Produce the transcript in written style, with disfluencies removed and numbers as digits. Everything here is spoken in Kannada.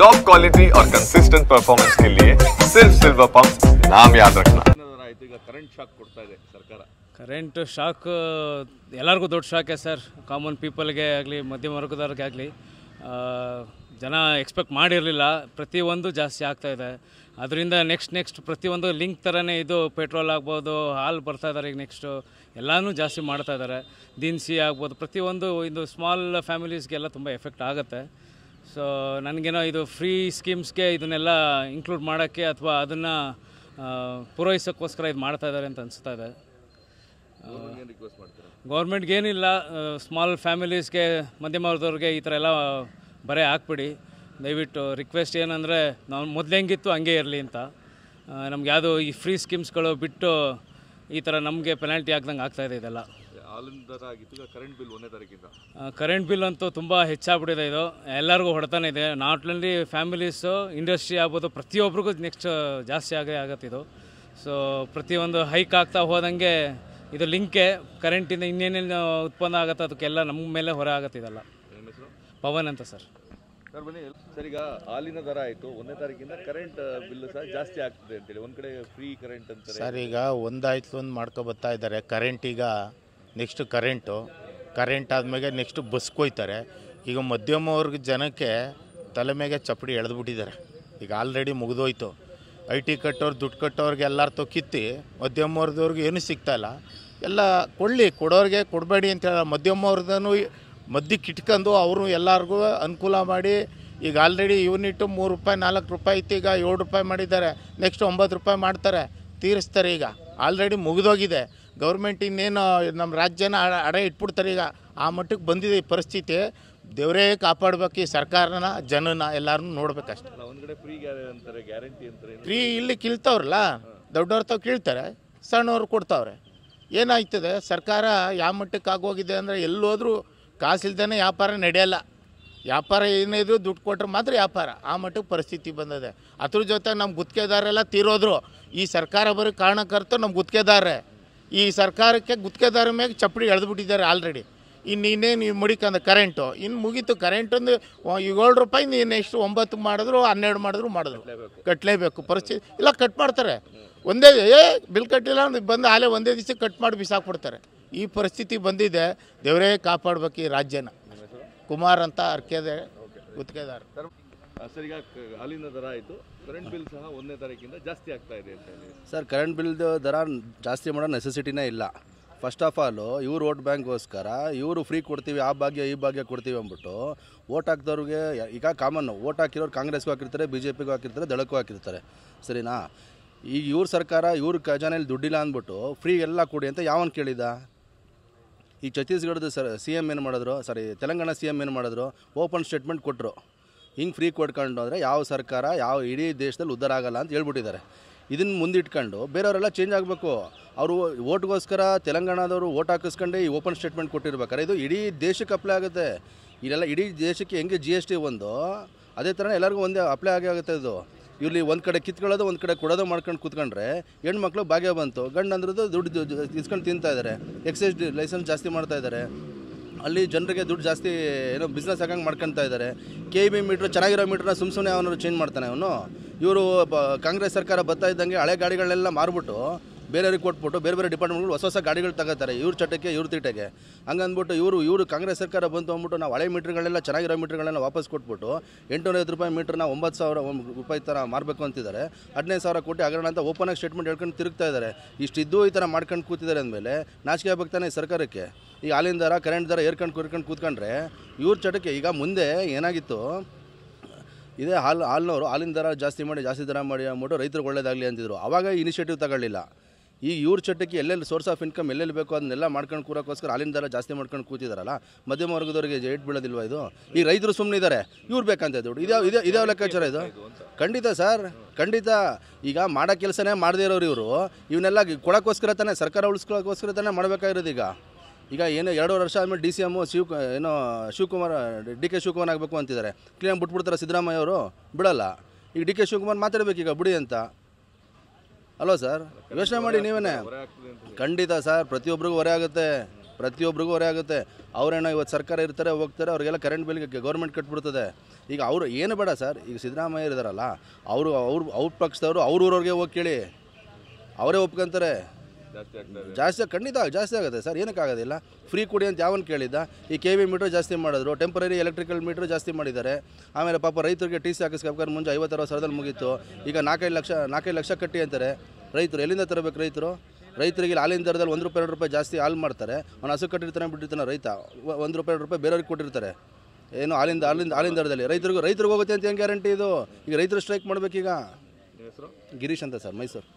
टॉप क्वालिटी और कंसिस्टेंट परफॉर्मेंस के लिए सिर्फ सिल्वर पंप नाम याद रखना। ಕರೆಂಟ್ ಶಾಕ್ ಕೊಡ್ತಾ ಇದೆ ಸರ್ಕಾರ. ಕರೆಂಟ್ ಶಾಕ್ ಎಲ್ಲರಿಗೂ ದೊಡ್ಡ ಶಾಕೆ ಸರ್. ಕಾಮನ್ ಪೀಪಲ್ಗೆ ಆಗಲಿ ಮಧ್ಯಮ ವರ್ಗದವ್ರಿಗೆ ಆಗಲಿ ಜನ ಎಕ್ಸ್ಪೆಕ್ಟ್ ಮಾಡಿರಲಿಲ್ಲ. ಪ್ರತಿಯೊಂದು ಜಾಸ್ತಿ ಆಗ್ತಾಯಿದೆ. ಅದರಿಂದ ನೆಕ್ಸ್ಟ್ ಪ್ರತಿಯೊಂದು ಲಿಂಕ್ ಥರನೇ ಇದು ಪೆಟ್ರೋಲ್ ಆಗ್ಬೋದು, ಹಾಲು ಬರ್ತಾಯಿದ್ದಾರೆ ಈಗ ನೆಕ್ಸ್ಟು ಎಲ್ಲನೂ ಜಾಸ್ತಿ ಮಾಡ್ತಾಯಿದ್ದಾರೆ. ದಿನಸಿ ಆಗ್ಬೋದು, ಪ್ರತಿಯೊಂದು ಇದು ಸ್ಮಾಲ್ ಫ್ಯಾಮಿಲೀಸ್ಗೆಲ್ಲ ತುಂಬ ಎಫೆಕ್ಟ್ ಆಗುತ್ತೆ. ಸೊ ನನಗೇನೋ ಇದು ಫ್ರೀ ಸ್ಕೀಮ್ಸ್ಗೆ ಇದನ್ನೆಲ್ಲ ಇನ್ಕ್ಲೂಡ್ ಮಾಡೋಕ್ಕೆ ಅಥವಾ ಅದನ್ನು ಪೂರೈಸೋಕ್ಕೋಸ್ಕರ ಇದು ಮಾಡ್ತಾಯಿದ್ದಾರೆ ಅಂತ ಅನಿಸ್ತಾ ಇದೆ. ಗೌರ್ಮೆಂಟ್ಗೆ ಏನಿಲ್ಲ, ಸ್ಮಾಲ್ ಫ್ಯಾಮಿಲೀಸ್ಗೆ ಮಧ್ಯಮ ವರ್ಗದವ್ರಿಗೆ ಈ ಥರ ಎಲ್ಲ ಬರೆ ಹಾಕ್ಬಿಡಿ ದಯವಿಟ್ಟು. ರಿಕ್ವೆಸ್ಟ್ ಏನಂದರೆ ನಾವು ಮೊದಲು ಹೆಂಗಿತ್ತು ಹಂಗೆ ಇರಲಿ ಅಂತ. ನಮ್ಗೆ ಯಾವುದೋ ಈ ಫ್ರೀ ಸ್ಕೀಮ್ಸ್ಗಳು ಬಿಟ್ಟು ಈ ಥರ ನಮಗೆ ಪೆನಾಲ್ಟಿ ಹಾಕ್ದಂಗೆ ಆಗ್ತಾಯಿದೆ ಇದೆಲ್ಲ. ಕರೆಂಟ್ ಬಿಲ್ 1ನೇ ತಾರೀಕಿಂದ ಕರೆಂಟ್ ಬಿಲ್ ಅಂತೂ ತುಂಬ ಹೆಚ್ಚಾಗ್ಬಿಟ್ಟಿದೆ. ಇದು ಎಲ್ಲರಿಗೂ ಹೊಡೆತಾನೆ ಇದೆ. ನಾಟ್ ಓನ್ಲಿ ಫ್ಯಾಮಿಲೀಸು, ಇಂಡಸ್ಟ್ರಿ ಆಗ್ಬೋದು, ಪ್ರತಿಯೊಬ್ಬರಿಗೂ ನೆಕ್ಸ್ಟ್ ಜಾಸ್ತಿ ಆಗತ್ತೆ ಇದು. ಸೊ ಪ್ರತಿಯೊಂದು ಹೈಕ್ ಆಗ್ತಾ ಹೋದಂಗೆ ಇದು ಲಿಂಕೆ ಕರೆಂಟಿಂದ ಇನ್ನೇನೇನು ಉತ್ಪನ್ನ ಆಗುತ್ತೆ ಅದಕ್ಕೆಲ್ಲ ನಮ್ಮ ಮೇಲೆ ಹೊರ ಆಗತ್ತೆ ಇದೆಲ್ಲ. ಪವನ್ ಅಂತ ಸರ್. ಸರ್ ಬನ್ನಿ ಸರ್, ಈಗ ಹಾಲಿನ ದರ ಆಯಿತು 1ನೇ ತಾರೀಕಿಂದ ಕರೆಂಟ್ ಬಿಲ್ ಸಹ ಜಾಸ್ತಿ ಆಗ್ತದೆ ಅಂತೇಳಿ ಒಂದು ಕಡೆ ಫ್ರೀ ಕರೆಂಟ್ ಅಂತಾರೆ ಸರ್. ಈಗ ಒಂದಾಯ್ತು ಒಂದು ಮಾಡ್ಕೊ ಬರ್ತಾ ಇದ್ದಾರೆ ಕರೆಂಟ್. ಈಗ ನೆಕ್ಸ್ಟ್ ಕರೆಂಟ್ ಆದಮೇಲೆ ನೆಕ್ಸ್ಟ್ ಬಸ್ಕೊಯ್ತಾರೆ. ಈಗ ಮಧ್ಯಮ ವರ್ಗ ಜನಕ್ಕೆ ತಲೆ ಮೇಲೆ ಚಪ್ಪಡಿ ಎಳೆದ್ಬಿಟ್ಟಿದ್ದಾರೆ. ಈಗ ಆಲ್ರೆಡಿ ಮುಗಿದೋಯ್ತು. IT ಕಟ್ಟೋರು, ದುಡ್ಡು ಕಟ್ಟೋರಿಗೆ ಎಲ್ಲಾರು ಕಿತ್ತಿ ಮಧ್ಯಮ ವರ್ಗದವ್ರಿಗೆ ಏನೂ ಸಿಗ್ತಾಯಿಲ್ಲ. ಎಲ್ಲ ಕೊಡೋರಿಗೆ ಕೊಡಬೇಡಿ ಅಂತ ಹೇಳ. ಮಧ್ಯಮ ವರ್ಗದೂ ಮಧ್ಯಕ್ಕೆ ಇಟ್ಕೊಂಡು ಅವರು ಎಲ್ಲರಿಗೂ ಅನುಕೂಲ ಮಾಡಿ ಈಗ ಆಲ್ರೆಡಿ ಯೂನಿಟ್ಟು ₹3 ₹4 ಇತ್ತು. ಈಗ ₹7 ಮಾಡಿದ್ದಾರೆ. ನೆಕ್ಸ್ಟ್ ₹9 ಮಾಡ್ತಾರೆ, ತೀರಿಸ್ತಾರೆ. ಈಗ ಆಲ್ರೆಡಿ ಮುಗಿದೋಗಿದೆ. ಗೌರ್ಮೆಂಟ್ ಇನ್ನೇನು ನಮ್ಮ ರಾಜ್ಯನ ಅಡೆ ಇಟ್ಬಿಡ್ತಾರೆ. ಈಗ ಆ ಮಟ್ಟಕ್ಕೆ ಬಂದಿದೆ ಈ ಪರಿಸ್ಥಿತಿ. ದೇವರೇ ಕಾಪಾಡಬೇಕು ಈ ಸರ್ಕಾರನ, ಜನನ ಎಲ್ಲರನ್ನೂ ನೋಡ್ಬೇಕಷ್ಟೆ. ಒಂದು ಕಡೆ ಫ್ರೀ ಅಂತಾರೆ, ಗ್ಯಾರಂಟಿ ಅಂತಾರೆ. ಫ್ರೀ ಇಲ್ಲಿ ಕೀಳ್ತಾವ್ರಲ್ಲ, ದೊಡ್ಡವ್ರ ತಾವು ಕೀಳ್ತಾರೆ, ಸಣ್ಣವ್ರು ಕೊಡ್ತಾವ್ರೆ. ಏನಾಯ್ತದೆ ಸರ್ಕಾರ ಯಾವ ಮಟ್ಟಕ್ಕೆ ಆಗೋಗಿದೆ ಅಂದರೆ ಎಲ್ಲೋದ್ರೂ ಕಾಸಿಲ್ದೇ ವ್ಯಾಪಾರ ನಡೆಯಲ್ಲ. ವ್ಯಾಪಾರ ಏನಿದ್ರು ದುಡ್ಡು ಕೊಟ್ಟರೆ ಮಾತ್ರ ವ್ಯಾಪಾರ. ಆ ಮಟ್ಟಕ್ಕೆ ಪರಿಸ್ಥಿತಿ ಬಂದಿದೆ. ಅದ್ರ ಜೊತೆ ನಮ್ಮ ಗುತ್ತಿಗೆದಾರೆಲ್ಲ ತೀರೋದ್ರು. ಈ ಸರ್ಕಾರ ಬರೋ ಕಾರಣಕ್ಕರ್ತ ನಮ್ಮ ಗುತ್ತಿಗೆದಾರರೇ. ಈ ಸರ್ಕಾರಕ್ಕೆ ಗುತ್ತಿಗೆದಾರ ಮೇಲೆ ಚಪ್ಪಡಿ ಎಳೆದ್ಬಿಟ್ಟಿದ್ದಾರೆ ಆಲ್ರೆಡಿ. ಇನ್ನೇನು ಮುಡಿಕಂದ ಕರೆಂಟು ಇನ್ನು ಮುಗೀತು. ಕರೆಂಟ್ ಒಂದು ₹7 ನೀವು ನೆಕ್ಸ್ಟ್ 9 ಮಾಡಿದ್ರು 12 ಮಾಡಿದ್ರು ಕಟ್ಟಲೇಬೇಕು. ಪರಿಸ್ಥಿತಿ ಇಲ್ಲ, ಕಟ್ ಮಾಡ್ತಾರೆ. ಒಂದೇ ಬಿಲ್ ಕಟ್ಟಿಲ್ಲ ಬಂದು ಆಲೇ ಒಂದೇ ದಿವಸ ಕಟ್ ಮಾಡಿ ಬಿಸಾಕ್ಬಿಡ್ತಾರೆ. ಈ ಪರಿಸ್ಥಿತಿ ಬಂದಿದೆ. ದೇವರೇ ಕಾಪಾಡ್ಬೇಕು ಈ ರಾಜ್ಯನ. ಕುಮಾರ್ ಅಂತ ಅರ್ಕೆದೆ ಗುತ್ತಿಗೆದಾರ. ಸರ್, ಈಗ ಹಾಲಿನ ದರ ಆಯಿತು, ಕರೆಂಟ್ ಬಿಲ್ ಸಹ 1ನೇ ತಾರೀಕಿಂದ ಜಾಸ್ತಿ ಆಗ್ತಾ ಇದೆ ಅಂತ ಹೇಳಿ. ಸರ್, ಕರೆಂಟ್ ಬಿಲ್ದು ದರ ಜಾಸ್ತಿ ಮಾಡೋ ನೆಸೆಸಿಟಿನೇ ಇಲ್ಲ. ಫಸ್ಟ್ ಆಫ್ ಆಲು ಇವ್ರು ವೋಟ್ ಬ್ಯಾಂಕ್ಗೋಸ್ಕರ ಇವರು ಫ್ರೀ ಕೊಡ್ತೀವಿ, ಆ ಭಾಗ್ಯ ಈ ಭಾಗ್ಯ ಕೊಡ್ತೀವಿ ಅಂದ್ಬಿಟ್ಟು ವೋಟ್ ಹಾಕಿದವ್ರಿಗೆ ಈಗ ಕಾಮನ್ನು ವೋಟ್ ಹಾಕಿರೋರು ಕಾಂಗ್ರೆಸ್ಗೂ ಹಾಕಿರ್ತಾರೆ, BJPಗೂ ಹಾಕಿರ್ತಾರೆ, ದಳಕ್ಕೂ ಹಾಕಿರ್ತಾರೆ. ಸರಿನಾ? ಈಗ ಇವ್ರ ಸರ್ಕಾರ ಇವ್ರ ಖಜಾನೆಯಲ್ಲಿ ದುಡ್ಡಿಲ್ಲ ಅಂದ್ಬಿಟ್ಟು ಫ್ರೀ ಎಲ್ಲ ಕೊಡಿ ಅಂತ ಯಾವನು ಕೇಳಿದ? ಈ ಛತ್ತೀಸ್ಗಢದ CM ಏನು ಮಾಡಿದ್ರು, ತೆಲಂಗಾಣ CM ಏನು ಮಾಡಿದ್ರು, ಓಪನ್ ಸ್ಟೇಟ್ಮೆಂಟ್ ಕೊಟ್ಟರು. ಹಿಂಗೆ ಫ್ರೀ ಕೊಡ್ಕೊಂಡು ಅಂದರೆ ಯಾವ ಸರ್ಕಾರ ಯಾವ ಇಡೀ ದೇಶದಲ್ಲಿ ಉದ್ಧಾರ ಆಗಲ್ಲ ಅಂತ ಹೇಳ್ಬಿಟ್ಟಿದ್ದಾರೆ. ಇದನ್ನು ಮುಂದಿಟ್ಕೊಂಡು ಬೇರೆಯವರೆಲ್ಲ ಚೇಂಜ್ ಆಗಬೇಕು. ಅವರು ಓಟ್ಗೋಸ್ಕರ ತೆಲಂಗಾಣದವರು ಓಟ್ ಹಾಕಿಸ್ಕೊಂಡೆ ಈ ಓಪನ್ ಸ್ಟೇಟ್ಮೆಂಟ್ ಕೊಟ್ಟಿರ್ಬೇಕಾರೆ ಇದು ಇಡೀ ದೇಶಕ್ಕೆ ಅಪ್ಲೈ ಆಗುತ್ತೆ. ಇದೆಲ್ಲ ಇಡೀ ದೇಶಕ್ಕೆ ಹೆಂಗೆ GST ಒಂದು ಅದೇ ಥರ ಎಲ್ಲರಿಗೂ ಒಂದೇ ಅಪ್ಲೈ ಆಗುತ್ತೆ. ಇದು ಇಲ್ಲಿ ಒಂದು ಕಡೆ ಕಿತ್ಕೊಳ್ಳೋದು, ಒಂದು ಕಡೆ ಕೊಡೋದು ಮಾಡ್ಕೊಂಡು ಕೂತ್ಕೊಂಡ್ರೆ ಹೆಣ್ಮಕ್ಳು ಭಾಗ್ಯ ಬಂತು, ಗಂಡು ಅಂದ್ರದ್ದು ದುಡ್ಡು ಇಸ್ಕೊಂಡು ತಿಂತಾ ಇದ್ದಾರೆ. ಎಕ್ಸೈಸ್ ಲೈಸೆನ್ಸ್ ಜಾಸ್ತಿ ಮಾಡ್ತಾ ಇದ್ದಾರೆ. ಅಲ್ಲಿ ಜನರಿಗೆ ದುಡ್ಡು ಜಾಸ್ತಿ ಏನೋ ಬಿಸ್ನೆಸ್ ಆಗಂಗೆ ಮಾಡ್ಕೊತಾ ಇದ್ದಾರೆ. KB ಮೀಟ್ರ್ ಚೆನ್ನಾಗಿರೋ ಮೀಟ್ರನ್ನ ಸುಮ್ಮನೆ ಅವನು ಚೇಂಜ್ ಮಾಡ್ತಾನೆ ಅವನು. ಇವರು ಕಾಂಗ್ರೆಸ್ ಸರ್ಕಾರ ಬರ್ತಾ ಇದ್ದಂಗೆ ಹಳೆ ಗಾಡಿಗಳನ್ನೆಲ್ಲ ಮಾರ್ಬಿಟ್ಟು ಬೇರೆಯವ್ರಿಗೆ ಕೊಟ್ಬಿಟ್ಟು ಬೇರೆ ಡಿಪಾರ್ಟ್ಮೆಂಟ್ಗಳು ಹೊಸ ಗಾಡಿಗಳು ತಗೋತಾರೆ ಇವ್ರ ಚಟಕ್ಕೆ ಇವ್ರ ತೀಟೆಗೆ. ಹಂಗಂದ್ಬಿಟ್ಟು ಇವರು ಕಾಂಗ್ರೆಸ್ ಸರ್ಕಾರ ಬಂತು ಅಂದ್ಬಿಟ್ಟು ನಾವು ಹಳೆ ಮೀಟ್ರ್ಗಳೆಲ್ಲ ಚೆನ್ನಾಗಿರೋ ಮೀಟ್ರ್ಗಳನ್ನ ವಾಪಸ್ ಕೊಟ್ಬಿಟ್ಟು ₹850 ಮೀಟ್ರನ್ನ ₹9,000 ಥರ ಮಾರಬೇಕು ಅಂತಿದ್ದಾರೆ. 15,000 ಕೋಟಿ ಹಗರಣ ಅಂತ ಓಪನಾಗಿ ಸ್ಟೇಟ್ಮೆಂಟ್ ಹೇಳ್ಕೊಂಡು ತಿರುಗ್ತಾ ಇದ್ದಾರೆ. ಇಷ್ಟಿದ್ದು ಈ ಥರ ಮಾಡ್ಕೊಂಡು ಕೂತಿದ್ದಾರೆ ಅಂದಮೇಲೆ ನಾಚಿಕೆ ಆಗ್ಬೇಕಾನೆ ಸರ್ಕಾರಕ್ಕೆ. ಈಗ ಹಾಲಿನ ದರ, ಕರೆಂಟ್ ದರ ಏರ್ಕೊಂಡು ಕೂತ್ಕೊಂಡ್ರೆ ಇವ್ರ ಚಟಕ್ಕೆ. ಈಗ ಮುಂದೆ ಏನಾಗಿತ್ತು, ಇದೇ ಹಾಲಿನವರು ಹಾಲಿನ ದರ ಜಾಸ್ತಿ ದರ ಮಾಡಿ ಅಂದ್ಬಿಟ್ಟು ರೈತರಿಗೆ ಒಳ್ಳೇದಾಗಲಿ ಅಂತಿದ್ರು. ಆವಾಗ ಇನಿಷಿಯೇಟಿವ್ ತಗೊಳ್ಳಿಲ್ಲ. ಈಗ ಇವ್ರ ಚಟಕ್ಕೆ ಎಲ್ಲೆಲ್ಲಿ ಸೋರ್ಸ್ ಆಫ್ ಇನ್ಕಮ್ ಎಲ್ಲೆಲ್ಲಿ ಬೇಕೋ ಅದನ್ನೆಲ್ಲ ಮಾಡ್ಕೊಂಡು ಕೂರೋಕ್ಕೋಸ್ಕರ ಹಾಲಿನ ದರ ಜಾಸ್ತಿ ಮಾಡ್ಕೊಂಡು ಕೂತಿದ್ದಾರಲ್ಲ, ಮಧ್ಯಮ ವರ್ಗದವರಿಗೆ ಏಟ್ ಬೀಳೋದಿಲ್ವ ಇದು? ಈಗ ರೈತರು ಸುಮ್ಮನೆ ಇದ್ದಾರೆ, ಇವ್ರು ಬೇಕಂತ ದುಡ್ಡು. ಇದೇ ಲೆಕ್ಕಾಚಾರ ಇದು? ಖಂಡಿತ ಸರ್, ಖಂಡಿತ. ಈಗ ಮಾಡೋ ಕೆಲಸನೇ ಮಾಡದೇ ಇರೋರು ಇವರು. ಇವನ್ನೆಲ್ಲ ಕೊಡೋಕ್ಕೋಸ್ಕರ ತಾನೇ, ಸರ್ಕಾರ ಉಳಿಸ್ಕೊಳ್ಳೋಕ್ಕೋಸ್ಕರ ತಾನೇ ಮಾಡಬೇಕಾಗಿರೋದು. ಈಗ ಏನು 2 ವರ್ಷ ಆದಮೇಲೆ DCM ಶಿವಕುಮಾರ್ DK ಶಿವಕುಮಾರ್ ಆಗಬೇಕು ಅಂತಿದ್ದಾರೆ. ಕ್ಲೀನಾಗಿ ಬಿಟ್ಬಿಡ್ತಾರೆ ಸಿದ್ದರಾಮಯ್ಯ ಅವರು, ಬಿಡಲ್ಲ. ಈಗ DK ಶಿವಕುಮಾರ್ ಮಾತಾಡಬೇಕೀಗ ಬಿಡಿ ಅಂತ ಅಲ್ವಾ ಸರ್? ಯೋಚನೆ ಮಾಡಿ ನೀವೇ. ಖಂಡಿತ ಸರ್, ಪ್ರತಿಯೊಬ್ಬರಿಗೂ ಹೊರೆ ಆಗುತ್ತೆ. ಪ್ರತಿಯೊಬ್ಬರಿಗೂ ಹೊರೆ ಆಗುತ್ತೆ. ಅವರೇನೋ ಇವತ್ತು ಸರ್ಕಾರ ಇರ್ತಾರೆ ಹೋಗ್ತಾರೆ, ಅವ್ರಿಗೆಲ್ಲ ಕರೆಂಟ್ ಬಿಲ್ಗೆ ಗೌರ್ಮೆಂಟ್ ಕಟ್ಬಿಡ್ತದೆ. ಈಗ ಅವರು ಏನು ಬೇಡ ಸರ್, ಈಗ ಸಿದ್ದರಾಮಯ್ಯ ಇದ್ದಾರಲ್ಲ ಅವ್ರ ಪಕ್ಷದವರು ಅವ್ರ ಊರವ್ರಿಗೆ ಹೋಗಿ ಕೇಳಿ, ಅವರೇ ಒಪ್ಕೊಂತಾರೆ. ಜಾಸ್ತಿ ಖಂಡಿತ ಜಾಸ್ತಿ ಆಗುತ್ತೆ ಸರ್, ಏನಕ್ಕಾಗೋದಿಲ್ಲ. ಫ್ರೀ ಕೊಡಿ ಅಂತ ಯಾವನು ಕೇಳಿದ್ದ? ಈ KV ಮೀಟ್ರ್ ಜಾಸ್ತಿ ಮಾಡಿದ್ರು, ಟೆಂಪರರಿ ಎಲೆಕ್ಟ್ರಿಕಲ್ ಮೀಟ್ರ್ ಜಾಸ್ತಿ ಮಾಡಿದ್ದಾರೆ. ಆಮೇಲೆ ಪಾಪ ರೈತರಿಗೆ TC ಹಾಕಿಸ್ಬೇಕಾದ್ರೆ ಮುಂಚೆ 50-60 ಸಾವಿರದಲ್ಲಿ ಮುಗೀತು. ಈಗ 4-5 ಲಕ್ಷ ಕಟ್ಟಿ ಅಂತಾರೆ. ರೈತರು ಎಲ್ಲಿಂದ ತರಬೇಕು? ರೈತರಿಗೆ ಹಾಲಿನ ದರದಲ್ಲಿ ₹1-2 ಜಾಸ್ತಿ ಹಾಲು ಮಾಡ್ತಾರೆ. ಅವ್ನು ಹಸು ಕಟ್ಟಿರ್ತಾನೆ ಬಿಟ್ಟಿರ್ತಾನೆ ರೈತ, ₹1-2 ಬೇರೆಯವ್ರಿಗೆ ಕೊಟ್ಟಿರ್ತಾರೆ. ಏನು ಹಾಲಿನ ದರದಲ್ಲಿ ರೈತರಿಗೆ ಹೋಗುತ್ತೆ ಅಂತ ಏನು ಗ್ಯಾರಂಟಿ ಇದು? ಈಗ ರೈತರು ಸ್ಟ್ರೈಕ್ ಮಾಡಬೇಕೀಗ. ಗಿರೀಶ್ ಅಂತ ಸರ್, ಮೈಸೂರು.